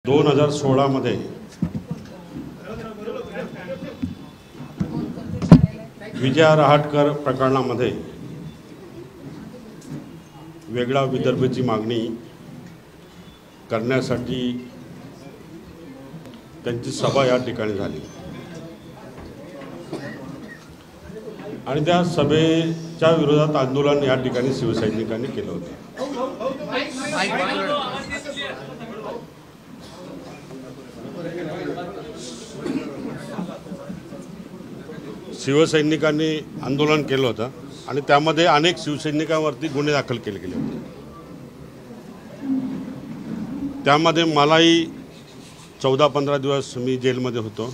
2016 मध्ये विजया रहाटकर प्रकरणामध्ये वेगळा विदर्भची मागणी करण्यासाठी त्यांची सभा या ठिकाणी झाली आणि त्या सभेच्या विरोधात आंदोलन या ठिकाणी शिवसैनिकांनी केलं होतं। शिवसैनिकांनी आंदोलन केलं होतं आणि त्यामध्ये अनेक शिवसैनिकांवरती गुन्हे दाखल केले गेले होते। त्यामध्ये मलाही 14-15 दिवस मी जेलमध्ये होतो।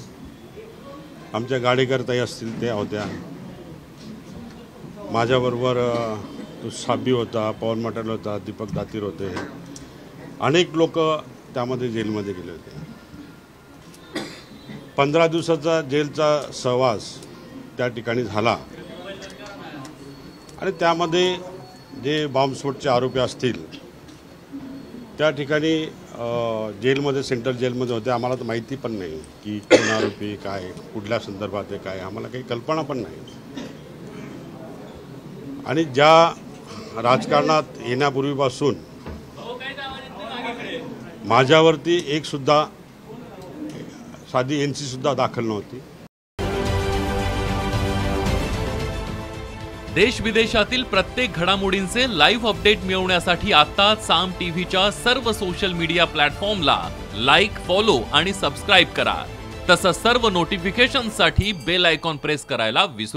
आमच्या गाडेकरताई असतील त्या होत्या, माझ्याबरोबर तो साबी होता, पवन मटाल होता, दीपक दातीर होते, अनेक लोक त्यामध्ये जेलमध्ये गेले होते। 15 दिवसाचा जेलचा सहवास त्या ठिकाणी झाला आणि त्यामध्ये जे बॉम्बस्फोटचे आरोपी असतील त्या ठिकाणी जेलमध्ये सेंट्रल जेलमध्ये होते। आम्हाला तर माहिती पण नाही की कोण आरोपी काय, कुठल्या संदर्भात आहे, काय आम्हाला काही कल्पना पण नाही। आणि ज्या राजकारणात येण्यापूर्वीपासून माझ्यावरती एक सुद्धा साधी एनसी सुद्धा दाखल नव्हती। देश विदेशातील प्रत्येक घडामोडींचे लाईव्ह अपडेट मिळवण्यासाठी आता साम टीव्हीच्या सर्व सोशल मीडिया प्लॅटफॉर्मला लाईक, फॉलो आणि सबस्क्राइब करा। तसंच सर्व नोटिफिकेशनसाठी बेल आयकॉन प्रेस करायला विसरू